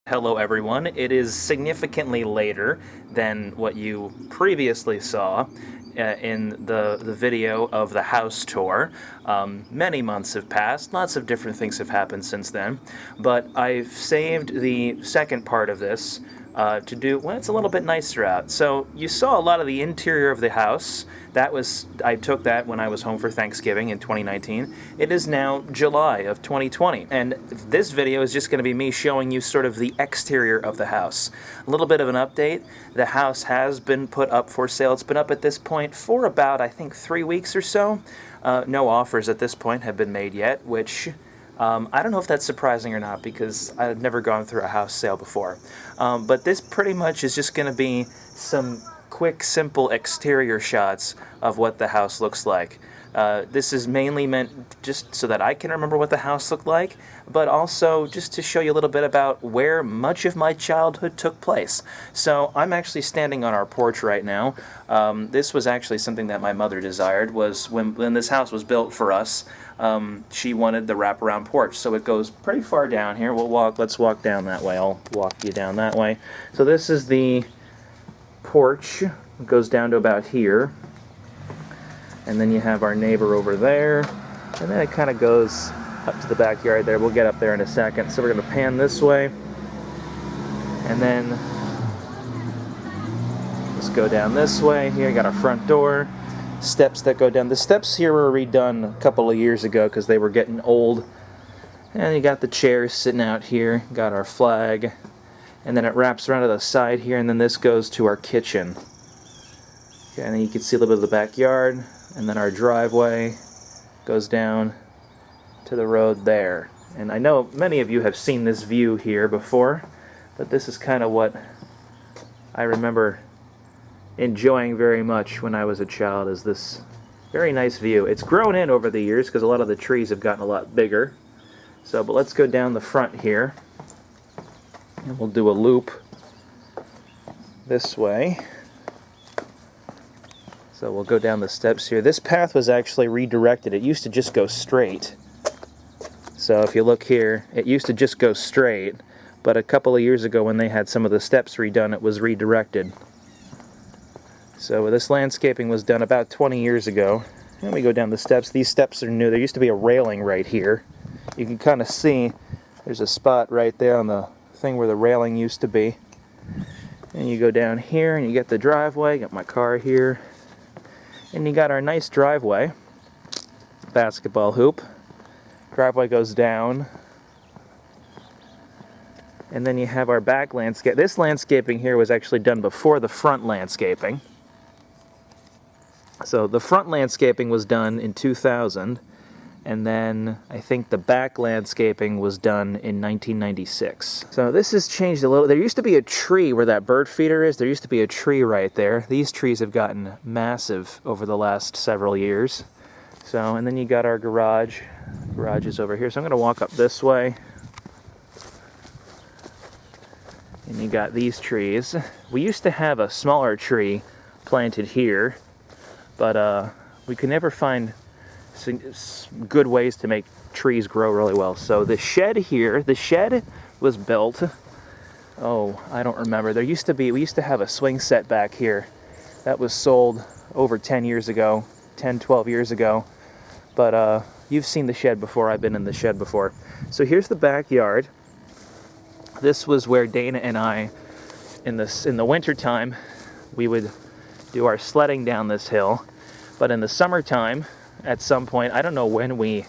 Hello everyone. It is significantly later than what you previously saw in the video of the house tour. Many months have passed, lots of different things have happened since then, but I've saved the second part of this to do when it's a little bit nicer out. So you saw a lot of the interior of the house. I took that when I was home for Thanksgiving in 2019. It is now July of 2020, and this video is just going to be me showing you sort of the exterior of the house. A little bit of an update. The house has been put up for sale. It's been up at this point for about, I think, 3 weeks or so. No offers at this point have been made yet, which I don't know if that's surprising or not because I've never gone through a house sale before. But this pretty much is just going to be some quick, simple exterior shots of what the house looks like. This is mainly meant just so that I can remember what the house looked like, but also just to show you a little bit about where much of my childhood took place. So I'm actually standing on our porch right now. This was actually something that my mother desired, was when this house was built for us. She wanted the wraparound porch, so it goes pretty far down here. Let's walk down that way. I'll walk you down that way. So this is the porch. It goes down to about here. And then you have our neighbor over there. And then it kind of goes up to the backyard there. We'll get up there in a second. So we're going to pan this way. And then let's go down this way. Here, got our front door. Steps that go down. The steps here were redone a couple of years ago because they were getting old. And you got the chairs sitting out here. Got our flag. And then it wraps around to the side here, and then this goes to our kitchen. Okay, and then you can see a little bit of the backyard, and then our driveway goes down to the road there. And I know many of you have seen this view here before, but this is kind of what I remember enjoying very much when I was a child, is this very nice view. It's grown in over the years because a lot of the trees have gotten a lot bigger. So, but let's go down the front here. And we'll do a loop this way. So we'll go down the steps here. This path was actually redirected. It used to just go straight. So if you look here, it used to just go straight, but a couple of years ago when they had some of the steps redone, it was redirected. So this landscaping was done about 20 years ago. And we go down the steps. These steps are new. There used to be a railing right here. You can kind of see there's a spot right there on the thing where the railing used to be. And you go down here and you get the driveway. Got my car here. And you got our nice driveway. Basketball hoop. Driveway goes down. And then you have our back landscape. This landscaping here was actually done before the front landscaping. So the front landscaping was done in 2000. And then I think the back landscaping was done in 1996. So this has changed a little. There used to be a tree where that bird feeder is. There used to be a tree right there. These trees have gotten massive over the last several years. So, and then you got our garage. Garage is over here. So I'm going to walk up this way. And you got these trees. We used to have a smaller tree planted here, but we could never find good ways to make trees grow really well. So the shed here, the shed was built, I don't remember. We used to have a swing set back here that was sold over 10 years ago, 10, 12 years ago. But you've seen the shed before. I've been in the shed before. So here's the backyard. This was where Dana and I, in the wintertime, we would do our sledding down this hill. But in the summertime, at some point, I don't know when we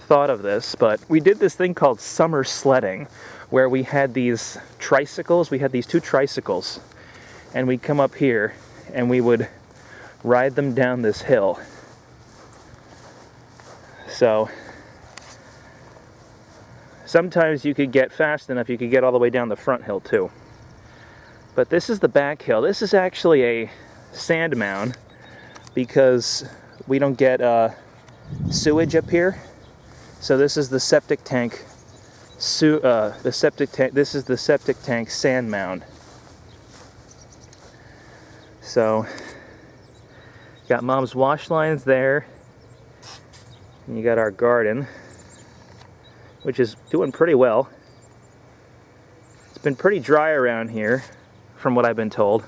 thought of this, but we did this thing called summer sledding, where we had these tricycles. We had these two tricycles, and we'd come up here, and we would ride them down this hill. So sometimes you could get fast enough, you could get all the way down the front hill too. But this is the back hill. This is actually a sand mound because we don't get sewage up here. So this is the septic tank. This is the septic tank sand mound. So got Mom's wash lines there. And you got our garden, which is doing pretty well. been pretty dry around here, from what I've been told.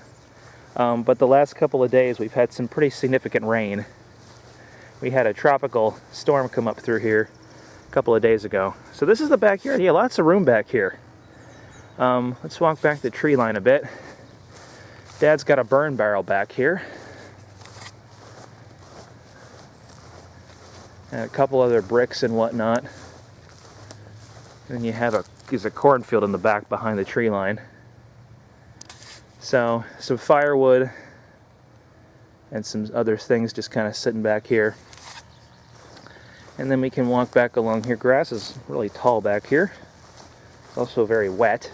But the last couple of days we've had some pretty significant rain. We had a tropical storm come up through here a couple of days ago. So this is the backyard. Yeah, lots of room back here. Let's walk back the tree line a bit. Dad's got a burn barrel back here. And a couple other bricks and whatnot. And you have there's a cornfield in the back behind the tree line. So some firewood and some other things just kind of sitting back here. And then we can walk back along here. Grass is really tall back here. It's also very wet.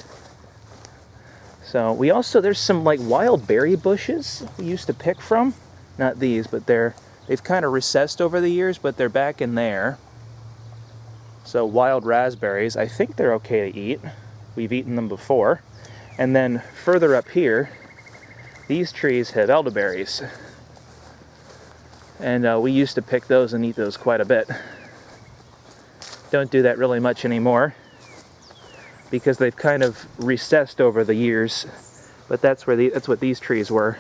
So there's some like wild berry bushes we used to pick from. Not these, but they've kind of recessed over the years, but they're back in there. So wild raspberries, I think they're okay to eat. We've eaten them before. And then further up here, these trees have elderberries. And we used to pick those and eat those quite a bit. Don't do that really much anymore because they've kind of recessed over the years. But that's what these trees were.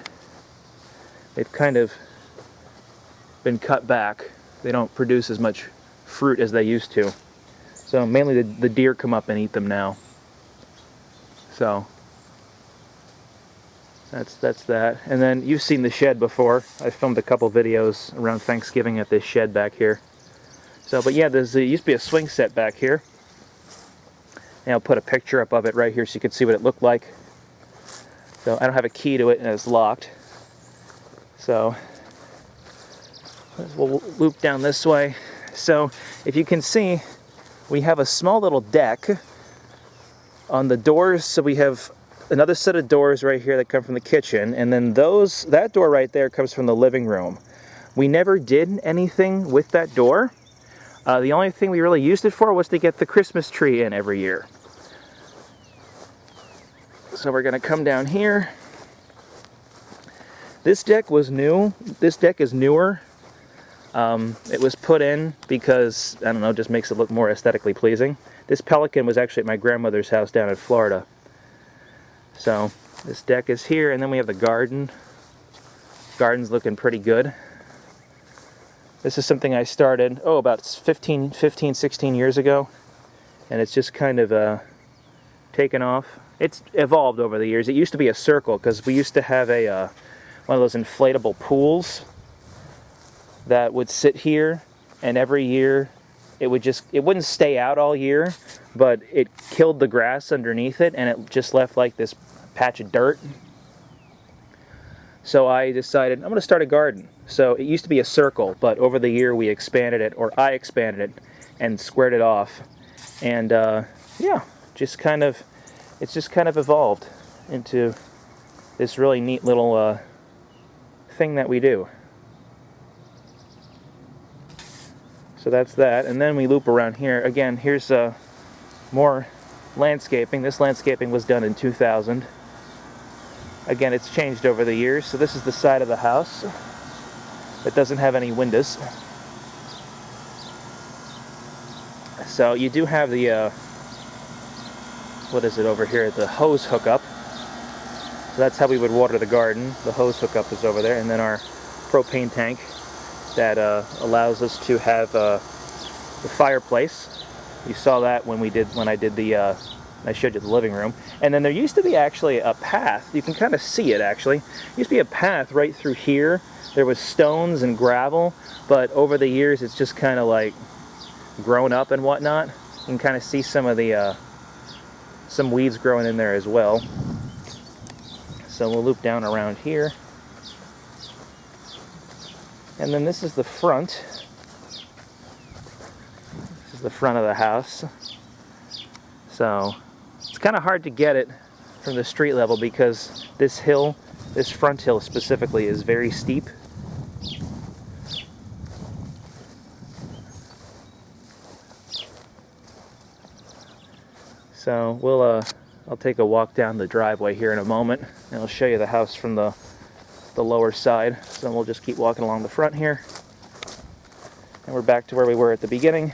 They've kind of been cut back. They don't produce as much fruit as they used to. So mainly the deer come up and eat them now. So that's that. And then you've seen the shed before. I filmed a couple videos around Thanksgiving at this shed back here. So, but yeah, there used to be a swing set back here. And I'll put a picture up of it right here so you can see what it looked like. So I don't have a key to it and it's locked. So we'll loop down this way. So if you can see, we have a small little deck on the doors. So we have another set of doors right here that come from the kitchen, and then that door right there comes from the living room. We never did anything with that door. The only thing we really used it for was to get the Christmas tree in every year. So we're going to come down here. This deck was new. This deck is newer. It was put in because, I don't know, just makes it look more aesthetically pleasing. This pelican was actually at my grandmother's house down in Florida. So this deck is here, and then we have the garden. Garden's looking pretty good. This is something I started, about 15, 16 years ago. And it's just kind of taken off. It's evolved over the years. It used to be a circle because we used to have one of those inflatable pools that would sit here, and every year it wouldn't stay out all year, but it killed the grass underneath it and it just left like this patch of dirt. So I decided I'm going to start a garden. So it used to be a circle, but over the year we expanded it, or I expanded it and squared it off. And yeah, it's just kind of evolved into this really neat little thing that we do. So that's that, and then we loop around here. Again, here's more landscaping. This landscaping was done in 2000. Again, it's changed over the years. So this is the side of the house that doesn't have any windows. So you do have the, what is it over here, the hose hookup. So that's how we would water the garden. The hose hookup is over there, and then our propane tank that allows us to have the fireplace. You saw that when I showed you the living room. And then there used to be actually a path. You can kind of see it actually. There used to be a path right through here. There was stones and gravel, but over the years it's just kind of like grown up and whatnot. You can kind of see some of the some weeds growing in there as well. So we'll loop down around here. And then this is the front. This is the front of the house. So it's kind of hard to get it from the street level because this hill, this front hill specifically, is very steep. So I'll take a walk down the driveway here in a moment, and I'll show you the house from the lower side. So we'll just keep walking along the front here, and we're back to where we were at the beginning.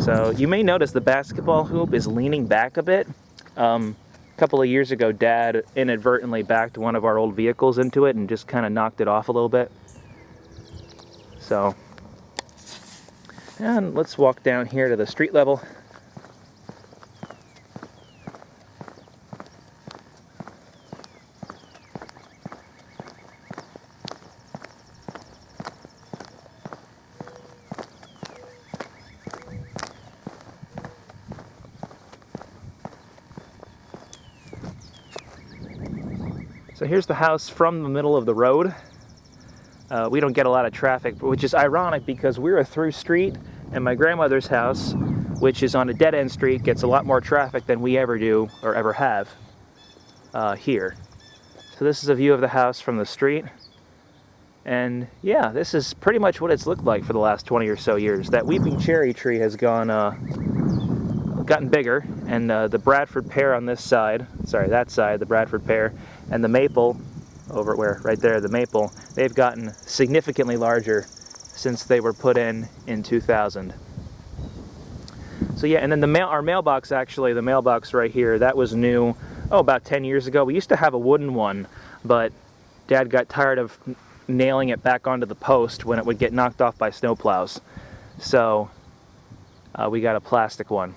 So you may notice the basketball hoop is leaning back a bit. A couple of years ago, Dad inadvertently backed one of our old vehicles into it and just kind of knocked it off a little bit. So, and let's walk down here to the street level. So here's the house from the middle of the road. We don't get a lot of traffic, which is ironic because we're a through street, and my grandmother's house, which is on a dead-end street, gets a lot more traffic than we ever do or ever have here. So this is a view of the house from the street. And yeah, this is pretty much what it's looked like for the last 20 or so years. That weeping cherry tree has gotten bigger, and the Bradford pear on this side, sorry, that side, the Bradford pear, and the maple over where, right there, the maple, they've gotten significantly larger since they were put in 2000. So yeah, and then our mailbox, actually, the mailbox right here, that was new, about 10 years ago. We used to have a wooden one, but Dad got tired of nailing it back onto the post when it would get knocked off by snowplows. So we got a plastic one.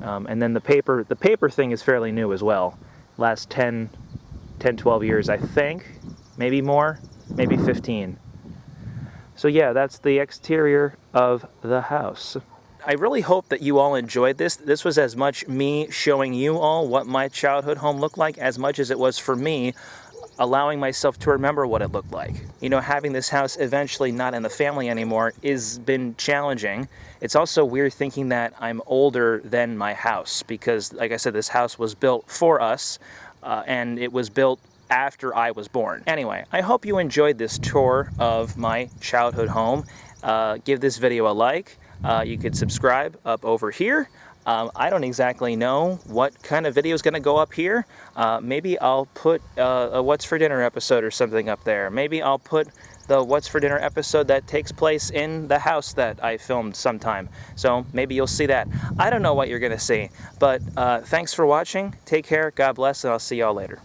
And then the paper thing is fairly new as well. Last 10, 12 years, I think. Maybe more, maybe 15. So yeah, that's the exterior of the house. I really hope that you all enjoyed this. This was as much me showing you all what my childhood home looked like as much as it was for me allowing myself to remember what it looked like. You know, having this house eventually not in the family anymore has been challenging. It's also weird thinking that I'm older than my house because, like I said, this house was built for us and it was built after I was born. Anyway, I hope you enjoyed this tour of my childhood home. Give this video a like. You could subscribe up over here. I don't exactly know what kind of video is going to go up here. Maybe I'll put a What's for Dinner episode or something up there. Maybe I'll put the What's for Dinner episode that takes place in the house that I filmed sometime. So maybe you'll see that. I don't know what you're going to see, but thanks for watching. Take care, God bless, and I'll see y'all later.